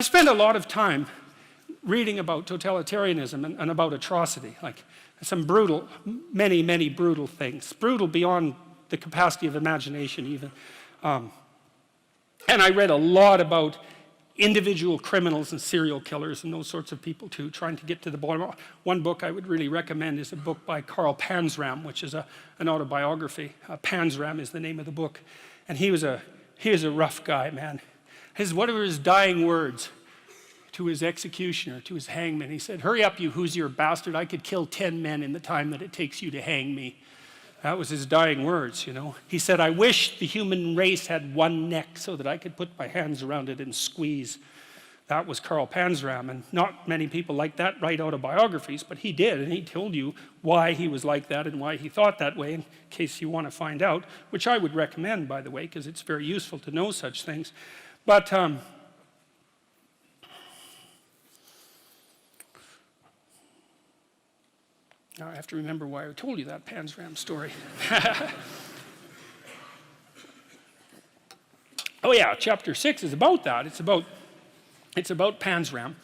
I spend a lot of time reading about totalitarianism and about atrocity, like some brutal, many brutal things, brutal beyond the capacity of imagination even. And I read a lot about individual criminals and serial killers and those sorts of people too, trying to get to the bottom. One book I would really recommend is a book by Karl Panzram, which is an autobiography. Panzram is the name of the book. And he was a rough guy, man. What were his dying words to his executioner, to his hangman? He said, "Hurry up, you Hoosier bastard. I could kill 10 men in the time that it takes you to hang me." That was his dying words, you know. He said, "I wish the human race had one neck so that I could put my hands around it and squeeze." That was Karl Panzram, and not many people like that write autobiographies, but he did, and he told you why he was like that and why he thought that way, in case you want to find out, which I would recommend, by the way, because it's very useful to know such things. But now I have to remember why I told you that Panzram story. Oh yeah, chapter 6 is about that. It's about Panzram,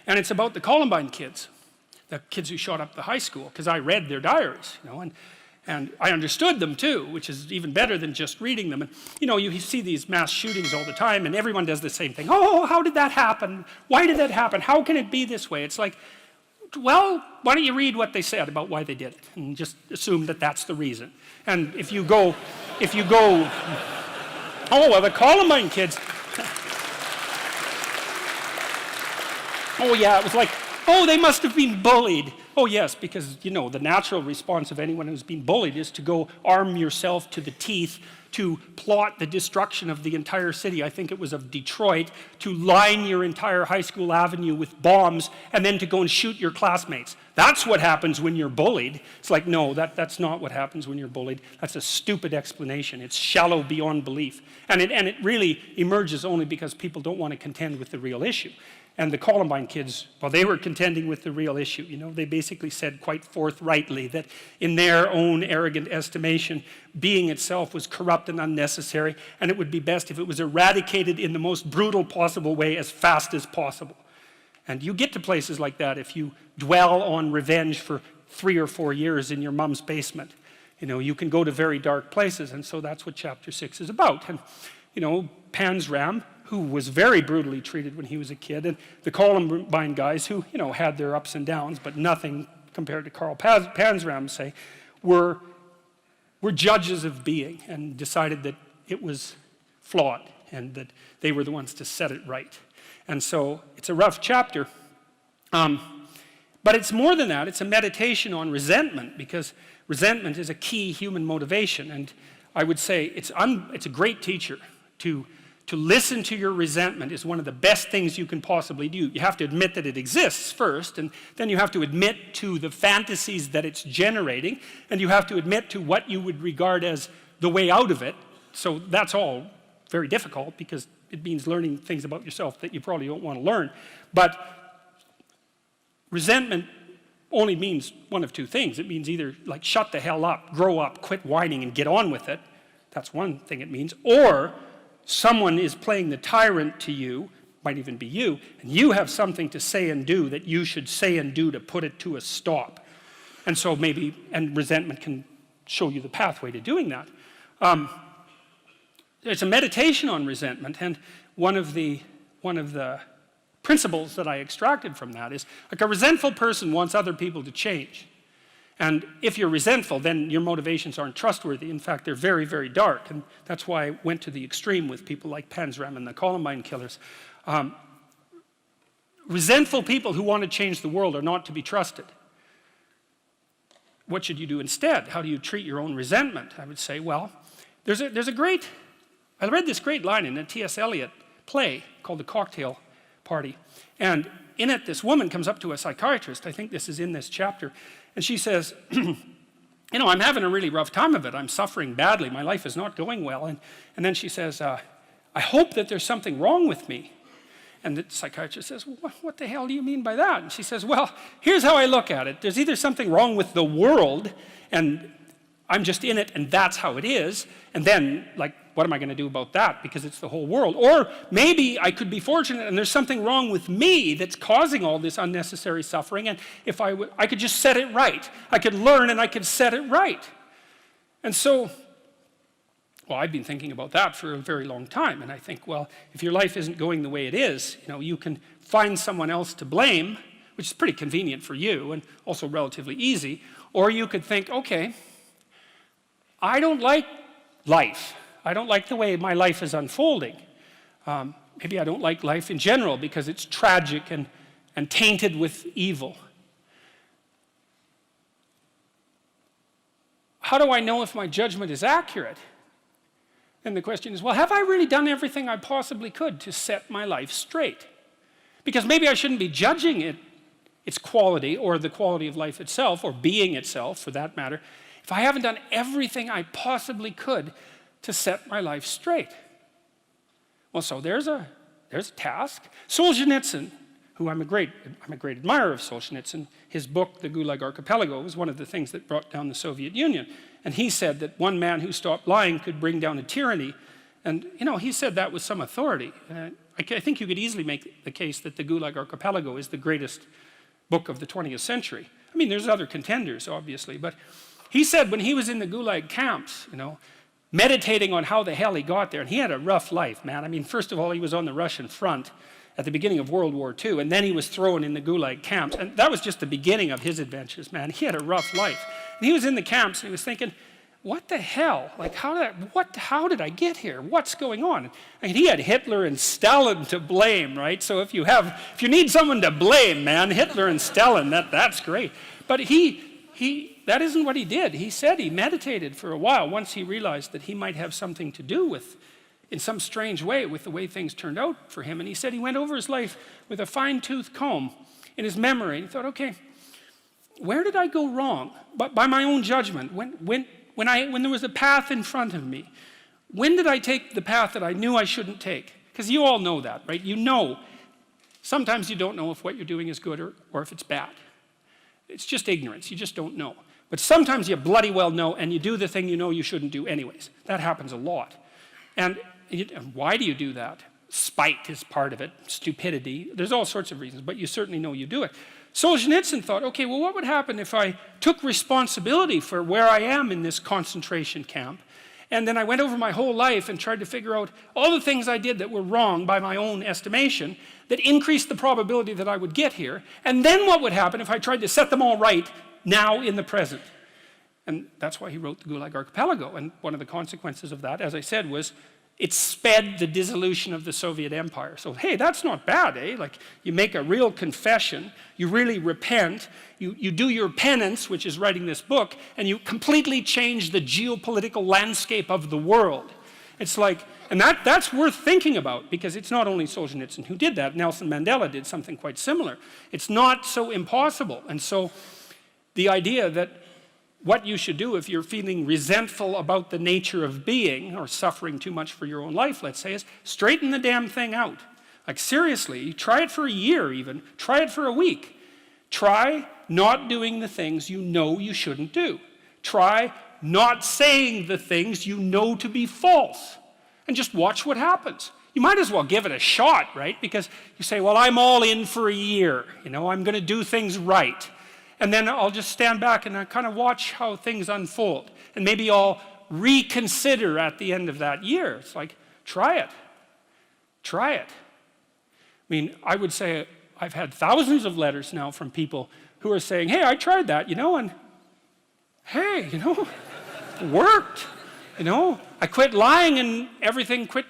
and it's about the Columbine kids, the kids who shot up the high school, because I read their diaries, you know, and I understood them too, which is even better than just reading them. And you know, you see these mass shootings all the time, and everyone does the same thing. Oh, how did that happen? Why did that happen? How can it be this way? It's like, well, why don't you read what they said about why they did it, and just assume that that's the reason. And if you go, oh, well, the Columbine kids, oh yeah, it was like, oh, they must have been bullied. Oh yes, because, you know, the natural response of anyone who's been bullied is to go arm yourself to the teeth to plot the destruction of the entire city. I think it was of Detroit, to line your entire high school avenue with bombs and then to go and shoot your classmates. That's what happens when you're bullied. It's like, no, that's not what happens when you're bullied. That's a stupid explanation. It's shallow beyond belief. And it really emerges only because people don't want to contend with the real issue. And the Columbine kids, well, they were contending with the real issue. You know, they basically said quite forthrightly that in their own arrogant estimation, being itself was corrupt and unnecessary, and it would be best if it was eradicated in the most brutal possible way as fast as possible. And you get to places like that if you dwell on revenge for 3 or 4 years in your mom's basement. You know, you can go to very dark places, and so that's what chapter 6 is about. And, you know, Panzram, who was very brutally treated when he was a kid, and the Columbine guys who, you know, had their ups and downs, but nothing compared to Karl Panzram, say, were judges of being and decided that it was flawed and that they were the ones to set it right. And so it's a rough chapter, but it's more than that. It's a meditation on resentment, because resentment is a key human motivation, and I would say it's a great teacher. To listen to your resentment is one of the best things you can possibly do. You have to admit that it exists first, and then you have to admit to the fantasies that it's generating, and you have to admit to what you would regard as the way out of it. So that's all very difficult, because it means learning things about yourself that you probably don't want to learn. But resentment only means one of two things. It means either like shut the hell up, grow up, quit whining and get on with it. That's one thing it means. Or someone is playing the tyrant to you, might even be you, and you have something to say and do that you should say and do to put it to a stop. And so maybe, and resentment can show you the pathway to doing that. It's a meditation on resentment, and one of the principles that I extracted from that is, like, a resentful person wants other people to change. And if you're resentful, then your motivations aren't trustworthy. In fact, they're very, very dark. And that's why I went to the extreme with people like Panzram and the Columbine killers. Resentful people who want to change the world are not to be trusted. What should you do instead? How do you treat your own resentment? I would say, well, I read this great line in a T.S. Eliot play called The Cocktail Party. And in it, this woman comes up to a psychiatrist. I think this is in this chapter. And she says, you know, I'm having a really rough time of it. I'm suffering badly. My life is not going well. And then she says, I hope that there's something wrong with me. And the psychiatrist says, well, what the hell do you mean by that? And she says, well, here's how I look at it. There's either something wrong with the world, and I'm just in it, and that's how it is. And then, like, what am I going to do about that? Because it's the whole world. Or maybe I could be fortunate, and there's something wrong with me that's causing all this unnecessary suffering, and if I could just set it right. I could learn, and I could set it right. And so, well, I've been thinking about that for a very long time, and I think, well, if your life isn't going the way it is, you can find someone else to blame, which is pretty convenient for you, and also relatively easy, or you could think, okay, I don't like life. I don't like the way my life is unfolding. Maybe I don't like life in general because it's tragic and tainted with evil. How do I know if my judgment is accurate? And the question is, well, have I really done everything I possibly could to set my life straight? Because maybe I shouldn't be judging its quality or the quality of life itself or being itself, for that matter, if I haven't done everything I possibly could to set my life straight. Well, so there's a task. Solzhenitsyn, who I'm a great admirer of Solzhenitsyn, his book, The Gulag Archipelago, was one of the things that brought down the Soviet Union. And he said that one man who stopped lying could bring down a tyranny. And, he said that with some authority. I think you could easily make the case that The Gulag Archipelago is the greatest book of the 20th century. I mean, there's other contenders, obviously, but he said when he was in the Gulag camps, meditating on how the hell he got there, and he had a rough life, man. I mean, first of all, he was on the Russian front at the beginning of World War II, and then he was thrown in the Gulag camps, and that was just the beginning of his adventures, man. He had a rough life. And he was in the camps, and he was thinking, what the hell? Like, how did I get here? What's going on? I mean, he had Hitler and Stalin to blame, right? So if you need someone to blame, man, Hitler and Stalin, that's great. But that isn't what he did. He said he meditated for a while once he realized that he might have something to do with, in some strange way, with the way things turned out for him. And he said he went over his life with a fine-tooth comb in his memory. And he thought, okay, where did I go wrong? But by my own judgment, when there was a path in front of me, when did I take the path that I knew I shouldn't take? Because you all know that, right? Sometimes you don't know if what you're doing is good or if it's bad. It's just ignorance. You just don't know. But sometimes you bloody well know, and you do the thing you know you shouldn't do anyways. That happens a lot. And why do you do that? Spite is part of it, stupidity. There's all sorts of reasons, but you certainly know you do it. Solzhenitsyn thought, okay, well, what would happen if I took responsibility for where I am in this concentration camp, and then I went over my whole life and tried to figure out all the things I did that were wrong by my own estimation that increased the probability that I would get here, and then what would happen if I tried to set them all right now in the present? And that's why he wrote The Gulag Archipelago, and one of the consequences of that, as I said, was it sped the dissolution of the Soviet Empire. So, hey, that's not bad, eh? Like, you make a real confession, you really repent, you do your penance, which is writing this book, and you completely change the geopolitical landscape of the world. It's like, and that's worth thinking about, because it's not only Solzhenitsyn who did that. Nelson Mandela did something quite similar. It's not so impossible. And so the idea that what you should do if you're feeling resentful about the nature of being or suffering too much for your own life, let's say, is straighten the damn thing out. Like, seriously, try it for a year even. Try it for a week. Try not doing the things you know you shouldn't do. Try not saying the things you know to be false. And just watch what happens. You might as well give it a shot, right? Because you say, well, I'm all in for a year. I'm going to do things right. And then I'll just stand back and I kind of watch how things unfold. And maybe I'll reconsider at the end of that year. It's like, try it. Try it. I mean, I would say I've had thousands of letters now from people who are saying, hey, I tried that, and hey, it worked. I quit lying and everything quit.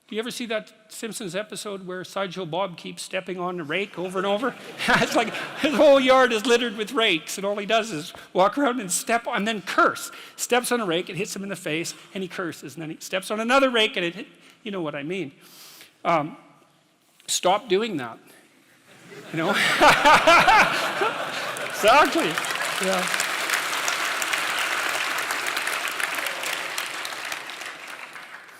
Do you ever see that Simpsons episode where Sideshow Bob keeps stepping on a rake over and over? It's like his whole yard is littered with rakes, and all he does is walk around and step on, and then curse. Steps on a rake, it hits him in the face, and he curses. And then he steps on another rake, and you know what I mean. Stop doing that. Exactly. Yeah.